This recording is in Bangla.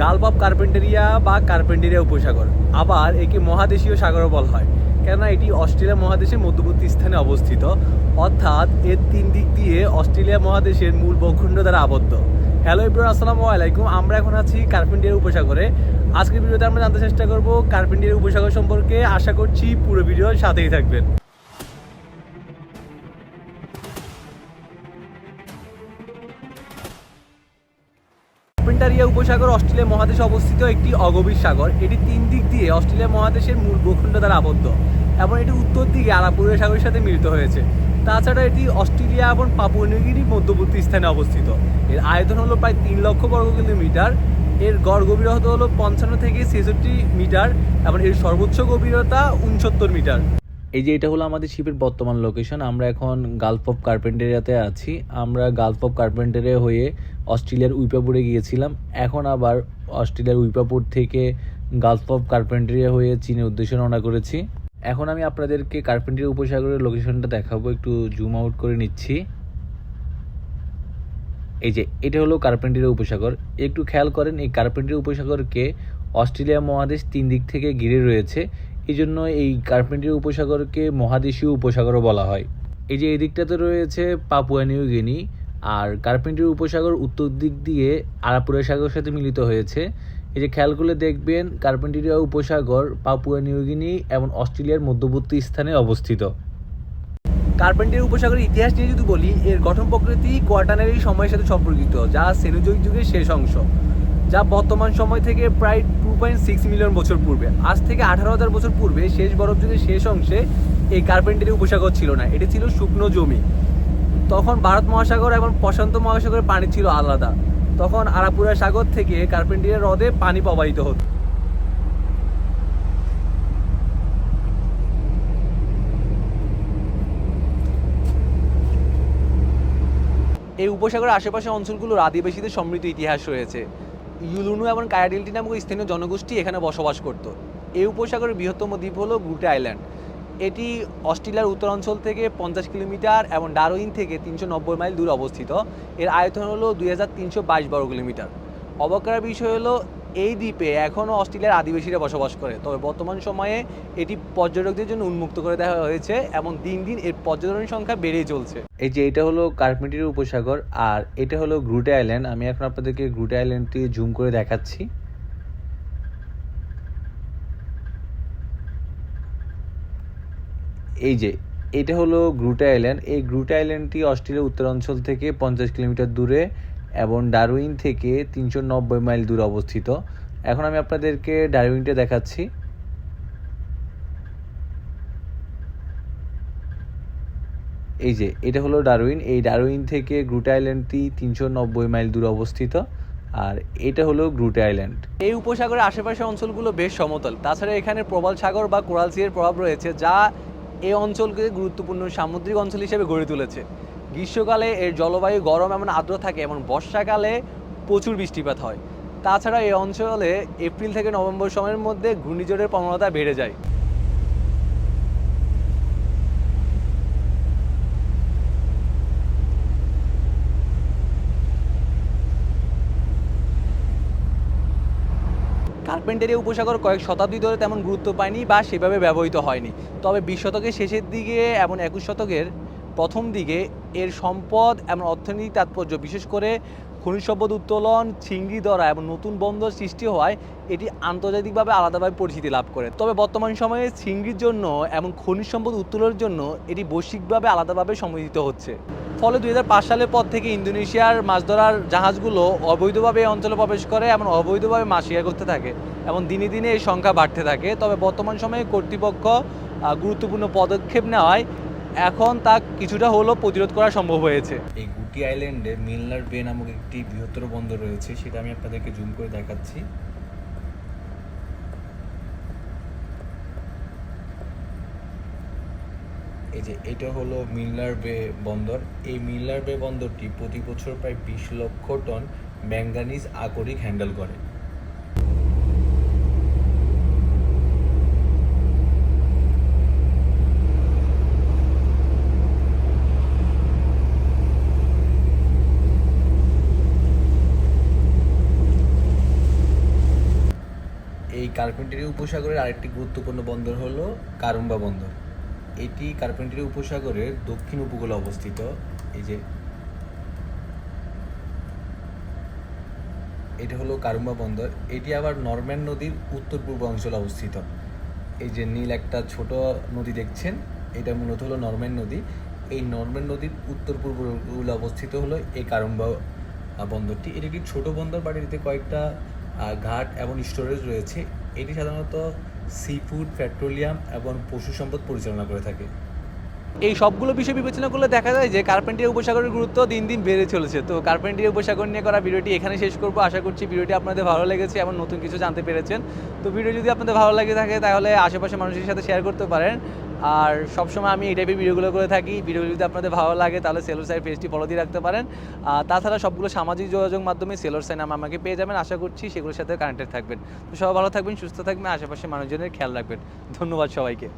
গালফ অফ কার্পেন্টেরিয়া বা কার্পেন্টেরিয়া উপসাগর, আবার একে মহাদেশীয় সাগরও বলা হয়, কেননা এটি অস্ট্রেলিয়া মহাদেশের মধ্যবর্তী স্থানে অবস্থিত, অর্থাৎ এর তিন দিক দিয়ে অস্ট্রেলিয়া মহাদেশের মূল ভূখণ্ড দ্বারা আবদ্ধ। হ্যালো এভরিওয়ান, আসসালামু আলাইকুম। আমরা এখন আছি কার্পেন্টেরিয়া উপসাগরে। আজকের ভিডিওতে আমরা জানতে চেষ্টা করব কার্পেন্টেরিয়া উপসাগর সম্পর্কে। আশা করছি পুরো ভিডিওর সাথেই থাকবেন। কার্পেন্টেরিয়া উপসাগর অস্ট্রেলিয়া মহাদেশে অবস্থিত একটি অগভীর সাগর। এটি তিন দিক দিয়ে অস্ট্রেলিয়া মহাদেশের মূল ভূখণ্ড দ্বারা আবদ্ধ এবং এটি উত্তর দিকে আরাপুরিয়া সাগরের সাথে মিলিত হয়েছে। তাছাড়া এটি অস্ট্রেলিয়া এবং পাপুয়া নিউগিনির মধ্যবর্তী স্থানে অবস্থিত। এর আয়তন হলো প্রায় 3 লক্ষ বর্গ কিলোমিটার। এর গড় গভীরতা হলো 55 থেকে 66 মিটার এবং এর সর্বোচ্চ গভীরতা 69 মিটার। এই যে এটা হলো আমাদের শিপের বর্তমান লোকেশন। আমরা এখন গালফ অফ কার্পেন্টেরিয়াতে আছি। আমরা গালফ অফ কার্পেন্টেরিয়া হয়ে অস্ট্রেলিয়ার উইপাপুরে গিয়েছিলাম। এখন আবার অস্ট্রেলিয়ার উইপাপুর থেকে গালফ অফ কার্পেন্টেরিয়া হয়ে চীনের উদ্দেশ্যে রওনা করেছি। এখন আমি আপনাদেরকে কার্পেন্টেরিয়া উপসাগরের লোকেশনটা দেখাবো। একটু জুম আউট করে নিচ্ছি। এই যে এটা হলো কার্পেন্টেরিয়া উপসাগর। একটু খেয়াল করেন, এই কার্পেন্টেরিয়া উপসাগরকে অস্ট্রেলিয়া মহাদেশ তিন দিক থেকে ঘিরে রয়েছে। এই জন্য এই কার্পেন্টেরিয়া উপসাগরকে মহাদেশীয় উপসাগরও বলা হয়। এই যে এই দিকটাতে রয়েছে পাপুয়া নিউ গিনি, আর কার্পেন্টেরিয়া উপসাগর উত্তর দিক দিয়ে আরাপুরা সাগরের সাথে মিলিত হয়েছে। এই যে খেয়াল করলে দেখবেন কার্পেন্টেরিয়া উপসাগর পাপুয়া নিউ গিনি এবং অস্ট্রেলিয়ার মধ্যবর্তী স্থানে অবস্থিত। কার্পেন্টেরিয়া উপসাগরের ইতিহাস নিয়ে যদি বলি, এর গঠন প্রকৃতি কোয়াটানারি সময়ের সাথে সম্পর্কিত, যা সেনোজোয়িক যুগের শেষ অংশ, যা বর্তমান সময় থেকে প্রায় 2.6 মিলিয়ন বছর পূর্বে। আজ থেকে 18,000 বছর পূর্বে শেষ বরফ যুগের শেষ অংশে এই কার্পেন্টেরিয়া উপসাগর ছিল না, এটি ছিল শুকনো জমি। তখন ভারত মহাসাগর এবং প্রশান্ত মহাসাগরের পানি ছিল আলাদা। তখন আরাপুরা সাগর থেকে কার্পেন্টেরিয়া হ্রদে পানি প্রবাহিত হতো। এই উপসাগরের আশেপাশের অঞ্চলগুলোর আদিবাসীদের সমৃদ্ধ ইতিহাস রয়েছে। ইউলুনু এবং কায়াডিলটি নামক স্থানীয় জনগোষ্ঠী এখানে বসবাস করত। এই উপসাগরের বৃহত্তম দ্বীপ হলো গ্রুটে আইল্যান্ড। এটি অস্ট্রেলিয়ার উত্তরাঞ্চল থেকে 50 কিলোমিটার এবং ডারউইন থেকে 390 মাইল দূরে অবস্থিত। এর আয়তন হলো 2322 বর্গ কিলোমিটার। অবাক করার বিষয় হলো এই দ্বীপে এখনও অস্ট্রেলিয়ার আদিবাসীরা বসবাস করে। তবে বর্তমান সময়ে এটি পর্যটকদের জন্য উন্মুক্ত করে দেওয়া হয়েছে এবং দিন দিন এর পর্যটনের সংখ্যা বেড়েই চলছে। এই যে এটা হলো কার্পেন্টেরিয়া উপসাগর, আর এটা হলো গ্রুটে আইল্যান্ড। আমি এখন আপনাদেরকে গ্রুটে আইল্যান্ডটি জুম করে দেখাচ্ছি। এই যে এটা হলো গ্রুটে আইল্যান্ড। এই গ্রুটে আইল্যান্ডটি অস্ট্রেলিয়ার উত্তরাঞ্চল থেকে 50 কিলোমিটার দূরে এবং ডারউইন থেকে 390 মাইল দূরে অবস্থিত। এখন আমি আপনাদেরকে ডারউইনটা দেখাচ্ছি। এই যে এটা হলো ডারউইন। এই ডারউইন থেকে গ্রুটে আইল্যান্ডটি 390 মাইল দূরে অবস্থিত, আর এটা হলো গ্রুটে আইল্যান্ড। এই উপসাগরের আশেপাশের অঞ্চলগুলো বেশ সমতল। তাছাড়া এখানে প্রবাল সাগর বা কোরাল সির প্রভাব রয়েছে, যা এই অঞ্চলকে গুরুত্বপূর্ণ সামুদ্রিক অঞ্চল হিসেবে গড়ে তুলেছে। গ্রীষ্মকালে এর জলবায়ু গরম এবং আর্দ্র থাকে এবং বর্ষাকালে প্রচুর বৃষ্টিপাত হয়। তাছাড়া এই অঞ্চলে এপ্রিল থেকে নভেম্বর সময়ের মধ্যে ঘূর্ণিঝড়ের প্রবণতা বেড়ে যায়। কার্পেন্টেরিয়া উপসাগর কয়েক শতাব্দী ধরে তেমন গুরুত্ব পায়নি বা সেভাবে ব্যবহৃত হয়নি। তবে 20 শতকের শেষের দিকে এবং 21 শতকের প্রথম দিকে এর সম্পদ এবং অর্থনৈতিক তাৎপর্য, বিশেষ করে খনিজ সম্পদ উত্তোলন, চিংড়ি ধরা এবং নতুন বন্দর সৃষ্টি হওয়ায় এটি আন্তর্জাতিকভাবে আলাদাভাবে পরিচিতি লাভ করে। তবে বর্তমান সময়ে চিংড়ির জন্য এবং খনিজ সম্পদ উত্তোলনের জন্য এটি বৈশ্বিকভাবে আলাদাভাবে সমর্থিত হচ্ছে। ফলে 2005 সালের পর থেকে ইন্দোনেশিয়ার মাছ ধরার জাহাজগুলো অবৈধভাবে এই অঞ্চলে প্রবেশ করে এবং অবৈধভাবে মাছ শিকার করতে থাকে এবং দিনে দিনে এই সংখ্যা বাড়তে থাকে। তবে বর্তমান সময়ে কর্তৃপক্ষ গুরুত্বপূর্ণ পদক্ষেপ নেওয়ায় এখন তা কিছুটা হলেও প্রতিরোধ করা সম্ভব হয়েছে। এই গুটি আইল্যান্ডে মিলনার বে নামক একটি বৃহত্তর বন্দর রয়েছে, সেটা আমি আপনাদেরকে জুম করে দেখাচ্ছি। এই যে এটা হলো মিলনার বে বন্দর। এই মিলনার বে বন্দরটি প্রতি বছর প্রায় 20 লক্ষ টন ম্যাঙ্গানিজ আকরিক হ্যান্ডেল করে। এই কার্পেন্টারি উপসাগরের আরেকটি গুরুত্বপূর্ণ বন্দর হলো কারুম্বা বন্দর। এটি কার্পেন্টারি উপসাগরের দক্ষিণ উপকূলে অবস্থিত। এই যে এটা হলো কারুম্বা বন্দর। এটি আবার নরম্যান নদীর উত্তর পূর্ব অঞ্চলে অবস্থিত। এই যে নীল একটা ছোট নদী দেখছেন, এটা মূলত হলো নরম্যান নদী। এই নরম্যান নদীর উত্তর পূর্ব উপকূলে অবস্থিত হলো এই কারুম্বা বন্দরটি। এটি একটি ছোট বন্দর, বাট এটিতে কয়েকটা ঘাট এবং স্টোরেজ রয়েছে। এটি সাধারণত সি ফুড, পেট্রোলিয়াম এবং পশু সম্পদ পরিচালনা করে থাকে। এই সবগুলো বিষয় বিবেচনা করলে দেখা যায় যে কার্পেন্টারি উপসাগরের গুরুত্ব দিন দিন বেড়ে চলেছে। তো কার্পেন্টারি উপসাগর নিয়ে করা ভিডিওটি এখানে শেষ করব। আশা করছি ভিডিওটি আপনাদের ভালো লেগেছে এবং নতুন কিছু জানতে পেরেছেন। তো ভিডিও যদি আপনাদের ভালো লাগে থাকে তাহলে আশেপাশে মানুষের সাথে শেয়ার করতে পারেন। আর সবসময় আমি এই টাইপের ভিডিওগুলো করে থাকি। ভিডিও যদি আপনাদের ভালো লাগে তাহলে সেলর সাইন পেজটি ফলো দিয়ে রাখতে পারেন। তাছাড়া সবগুলো সামাজিক যোগাযোগ মাধ্যমে সেলর সাইন নাম আমাকে পেয়ে যাবেন। আশা করছি সেগুলোর সাথে কানেক্টেড থাকবেন। তো সবাই ভালো থাকবেন, সুস্থ থাকবেন, আশেপাশে মানুষজনের খেয়াল রাখবেন। ধন্যবাদ সবাইকে।